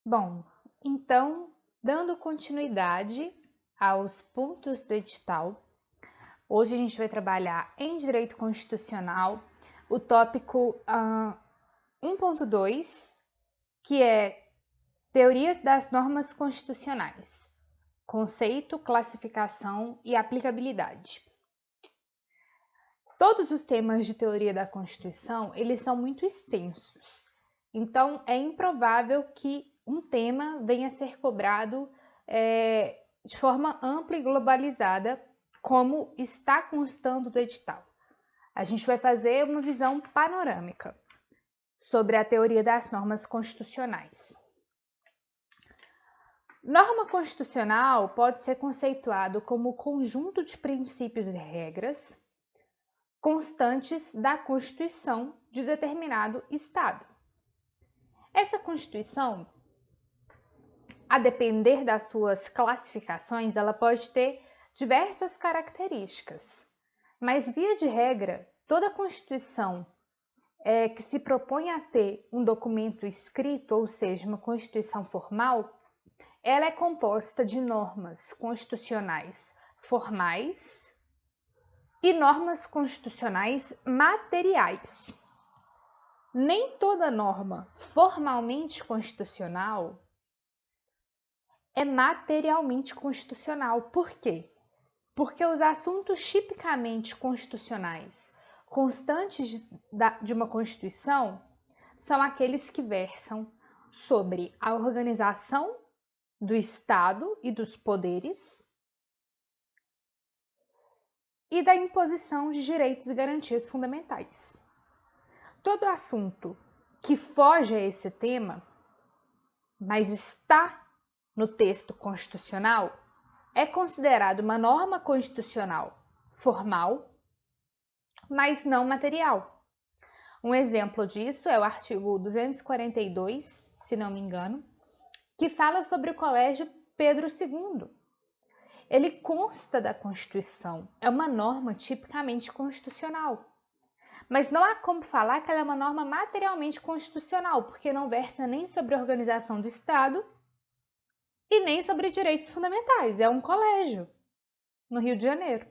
Bom, então, dando continuidade aos pontos do edital, hoje a gente vai trabalhar em Direito Constitucional o tópico 1.2, que é Teorias das Normas Constitucionais, Conceito, Classificação e Aplicabilidade. Todos os temas de teoria da Constituição, eles são muito extensos, então é improvável que um tema venha a ser cobrado de forma ampla e globalizada, como está constando do edital. A gente vai fazer uma visão panorâmica sobre a teoria das normas constitucionais. Norma constitucional pode ser conceituado como o conjunto de princípios e regras constantes da Constituição de determinado Estado. Essa Constituição, a depender das suas classificações, ela pode ter diversas características, mas, via de regra, toda Constituição que se propõe a ter um documento escrito, ou seja, uma Constituição formal, ela é composta de normas constitucionais formais e normas constitucionais materiais. Nem toda norma formalmente constitucional é materialmente constitucional. Por quê? Porque os assuntos tipicamente constitucionais constantes de uma Constituição são aqueles que versam sobre a organização do Estado e dos poderes e da imposição de direitos e garantias fundamentais. Todo assunto que foge a esse tema, mas está no texto constitucional, é considerado uma norma constitucional formal, mas não material. Um exemplo disso é o artigo 242, se não me engano, que fala sobre o Colégio Pedro II. Ele consta da Constituição, é uma norma tipicamente constitucional. Mas não há como falar que ela é uma norma materialmente constitucional, porque não versa nem sobre a organização do Estado e nem sobre direitos fundamentais. É um colégio no Rio de Janeiro.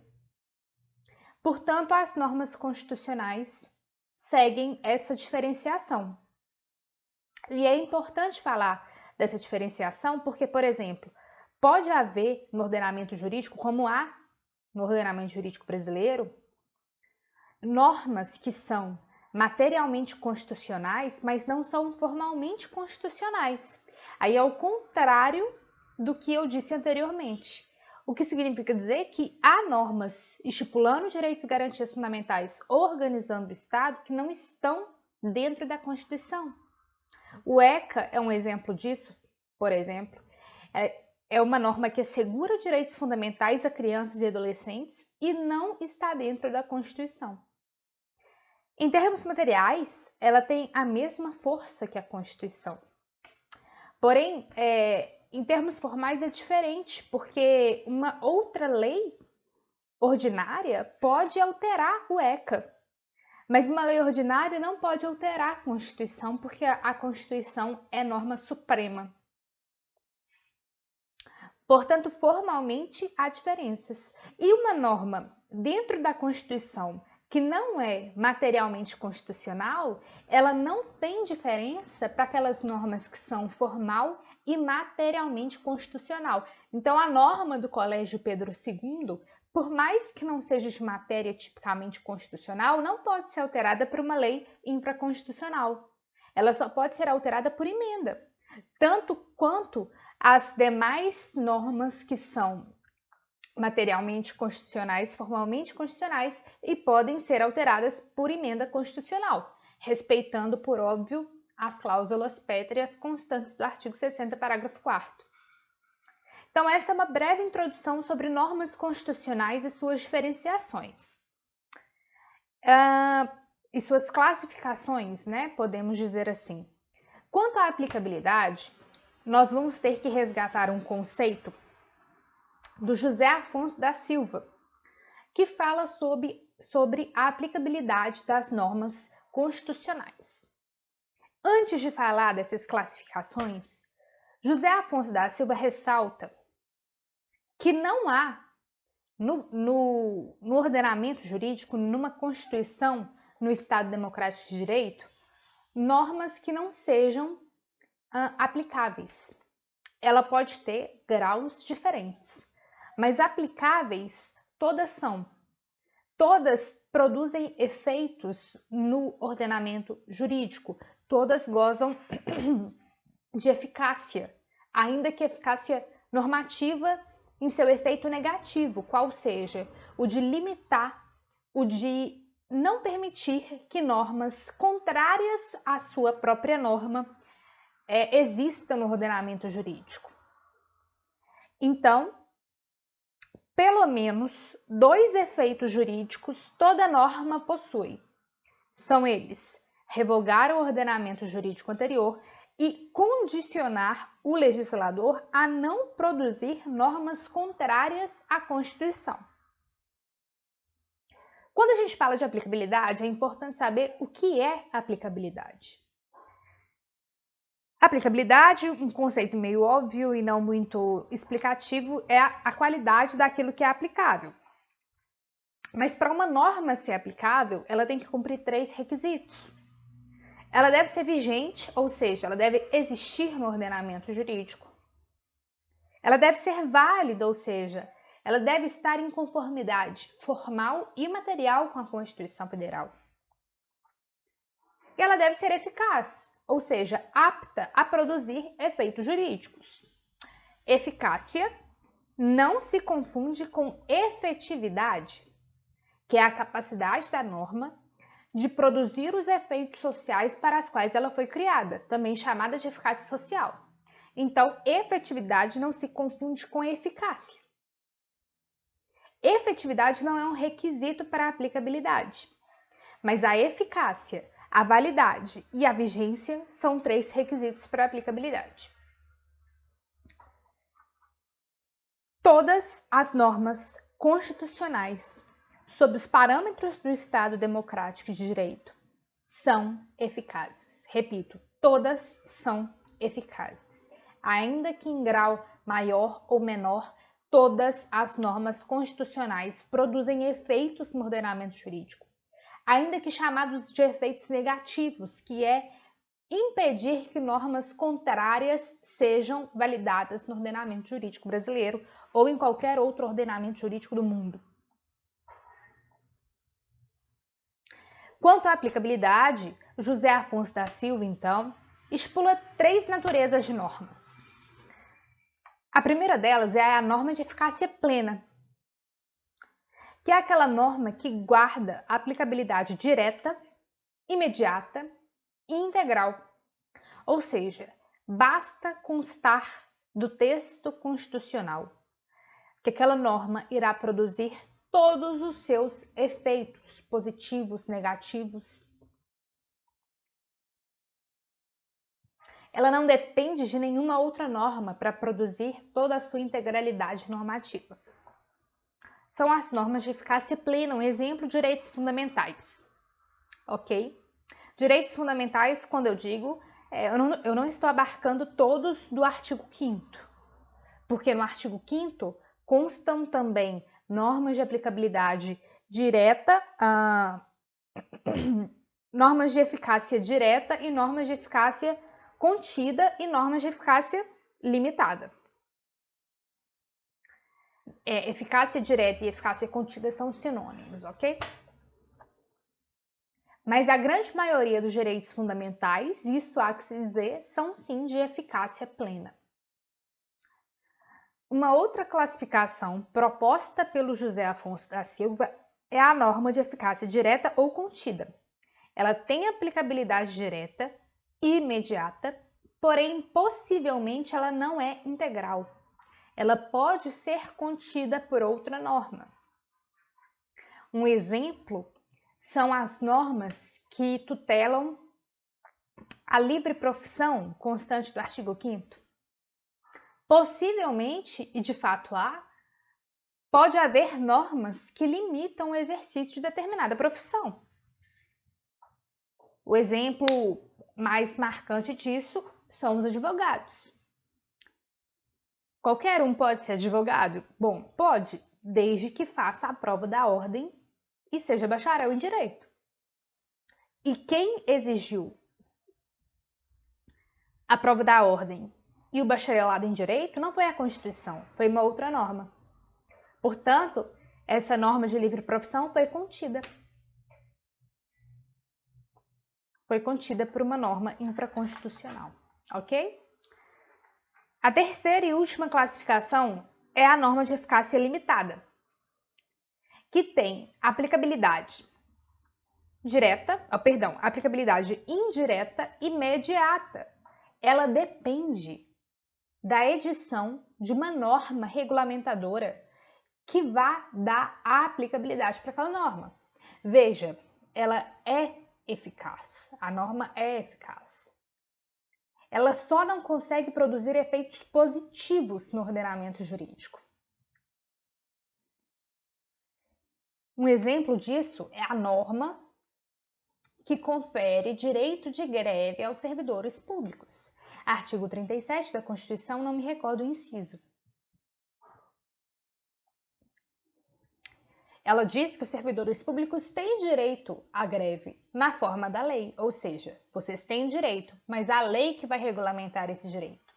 Portanto, as normas constitucionais seguem essa diferenciação. E é importante falar dessa diferenciação porque, por exemplo, pode haver no ordenamento jurídico, como há no ordenamento jurídico brasileiro, normas que são materialmente constitucionais, mas não são formalmente constitucionais. Aí é o contrário do que eu disse anteriormente. O que significa dizer que há normas estipulando direitos e garantias fundamentais, organizando o Estado, que não estão dentro da Constituição. O ECA é um exemplo disso, por exemplo. É uma norma que assegura direitos fundamentais a crianças e adolescentes e não está dentro da Constituição. Em termos materiais, ela tem a mesma força que a Constituição. Porém, em termos formais é diferente, porque uma outra lei ordinária pode alterar o ECA, mas uma lei ordinária não pode alterar a Constituição, porque a Constituição é norma suprema. Portanto, formalmente há diferenças. E uma norma dentro da Constituição que não é materialmente constitucional, ela não tem diferença para aquelas normas que são formal e materialmente constitucional. Então, a norma do Colégio Pedro II, por mais que não seja de matéria tipicamente constitucional, não pode ser alterada por uma lei infraconstitucional. Ela só pode ser alterada por emenda, tanto quanto as demais normas que são materialmente constitucionais, formalmente constitucionais e podem ser alteradas por emenda constitucional, respeitando, por óbvio, as cláusulas pétreas constantes do artigo 60, parágrafo 4º. Então, essa é uma breve introdução sobre normas constitucionais e suas diferenciações. E suas classificações, né? Podemos dizer assim. Quanto à aplicabilidade, nós vamos ter que resgatar um conceito do José Afonso da Silva, que fala sobre a aplicabilidade das normas constitucionais. Antes de falar dessas classificações, José Afonso da Silva ressalta que não há no ordenamento jurídico, numa Constituição, no Estado Democrático de Direito, normas que não sejam aplicáveis. Ela pode ter graus diferentes, mas aplicáveis todas são. Todas produzem efeitos no ordenamento jurídico, todas gozam de eficácia, ainda que eficácia normativa em seu efeito negativo, qual seja o de limitar, o de não permitir que normas contrárias à sua própria norma existam no ordenamento jurídico. Então, pelo menos 2 efeitos jurídicos toda norma possui. São eles: revogar o ordenamento jurídico anterior e condicionar o legislador a não produzir normas contrárias à Constituição. Quando a gente fala de aplicabilidade, é importante saber o que é aplicabilidade. Aplicabilidade, um conceito meio óbvio e não muito explicativo, é a qualidade daquilo que é aplicável. Mas para uma norma ser aplicável, ela tem que cumprir 3 requisitos. Ela deve ser vigente, ou seja, ela deve existir no ordenamento jurídico. Ela deve ser válida, ou seja, ela deve estar em conformidade formal e material com a Constituição Federal. E ela deve ser eficaz, ou seja, apta a produzir efeitos jurídicos. Eficácia não se confunde com efetividade, que é a capacidade da norma de produzir os efeitos sociais para os quais ela foi criada, também chamada de eficácia social. Então, efetividade não se confunde com eficácia. Efetividade não é um requisito para a aplicabilidade, mas a eficácia, a validade e a vigência são 3 requisitos para a aplicabilidade. Todas as normas constitucionais, sob os parâmetros do Estado Democrático de Direito, são eficazes. Repito, todas são eficazes. Ainda que em grau maior ou menor, todas as normas constitucionais produzem efeitos no ordenamento jurídico, ainda que chamados de efeitos negativos, que é impedir que normas contrárias sejam validadas no ordenamento jurídico brasileiro ou em qualquer outro ordenamento jurídico do mundo. Quanto à aplicabilidade, José Afonso da Silva, então, estipula 3 naturezas de normas. A primeira delas é a norma de eficácia plena, que é aquela norma que guarda a aplicabilidade direta, imediata e integral. Ou seja, basta constar do texto constitucional que aquela norma irá produzir todos os seus efeitos positivos, negativos. Ela não depende de nenhuma outra norma para produzir toda a sua integralidade normativa. São as normas de eficácia plena, um exemplo, direitos fundamentais. Ok? Direitos fundamentais, quando eu digo, eu não estou abarcando todos do artigo 5º, porque no artigo 5º constam também normas de aplicabilidade direta, normas de eficácia direta e normas de eficácia contida e normas de eficácia limitada. Eficácia direta e eficácia contida são sinônimos, ok? Mas a grande maioria dos direitos fundamentais, isso há que se dizer, são sim de eficácia plena. Uma outra classificação proposta pelo José Afonso da Silva é a norma de eficácia direta ou contida. Ela tem aplicabilidade direta e imediata, porém, possivelmente, ela não é integral. Ela pode ser contida por outra norma. Um exemplo são as normas que tutelam a livre profissão constante do artigo 5º. Possivelmente, e de fato pode haver normas que limitam o exercício de determinada profissão. O exemplo mais marcante disso são os advogados. Qualquer um pode ser advogado? Bom, pode, desde que faça a prova da ordem e seja bacharel em direito. E quem exigiu a prova da ordem e o bacharelado em direito não foi a Constituição, foi uma outra norma. Portanto, essa norma de livre profissão foi contida. Foi contida por uma norma infraconstitucional, ok? A terceira e última classificação é a norma de eficácia limitada, que tem aplicabilidade aplicabilidade indireta e imediata. Ela depende da edição de uma norma regulamentadora que vá dar a aplicabilidade para aquela norma. Veja, ela é eficaz, a norma é eficaz. Ela só não consegue produzir efeitos positivos no ordenamento jurídico. Um exemplo disso é a norma que confere direito de greve aos servidores públicos. Artigo 37 da Constituição, não me recordo o inciso. Ela diz que os servidores públicos têm direito à greve na forma da lei, ou seja, vocês têm direito, mas a lei que vai regulamentar esse direito.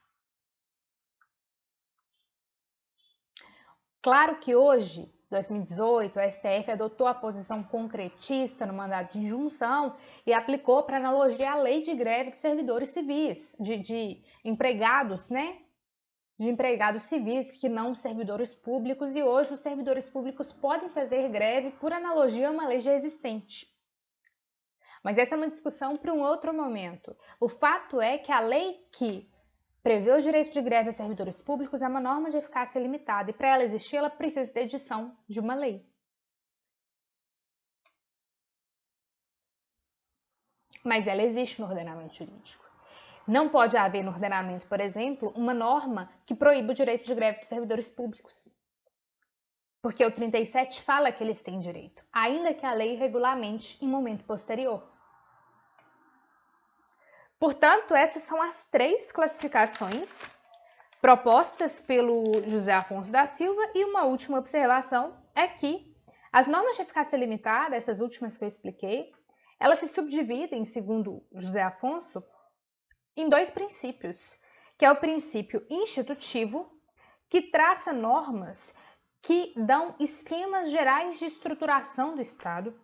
Claro que hoje, 2018, o STF adotou a posição concretista no mandato de injunção e aplicou para analogia a lei de greve de servidores civis, de empregados, né? De empregados civis que não servidores públicos, e hoje os servidores públicos podem fazer greve por analogia a uma lei já existente. Mas essa é uma discussão para um outro momento. O fato é que a lei que prevê o direito de greve aos servidores públicos é uma norma de eficácia limitada, e para ela existir, ela precisa da edição de uma lei. Mas ela existe no ordenamento jurídico. Não pode haver no ordenamento, por exemplo, uma norma que proíba o direito de greve dos servidores públicos. Porque o 37 fala que eles têm direito, ainda que a lei regulamente em momento posterior. Portanto, essas são as 3 classificações propostas pelo José Afonso da Silva, e uma última observação é que as normas de eficácia limitada, essas últimas que eu expliquei, elas se subdividem, segundo José Afonso, em 2 princípios, que é o princípio institutivo, que traça normas que dão esquemas gerais de estruturação do Estado,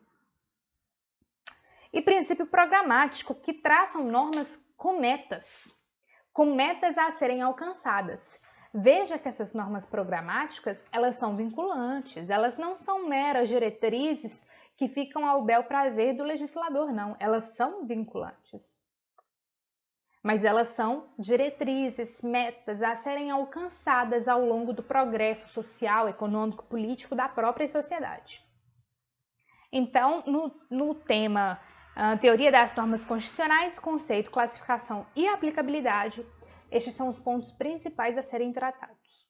e princípio programático, que traçam normas com metas a serem alcançadas. Veja que essas normas programáticas, elas são vinculantes, elas não são meras diretrizes que ficam ao bel prazer do legislador, não, elas são vinculantes. Mas elas são diretrizes, metas a serem alcançadas ao longo do progresso social, econômico, político da própria sociedade. Então, no tema teoria das normas constitucionais, conceito, classificação e aplicabilidade, estes são os pontos principais a serem tratados.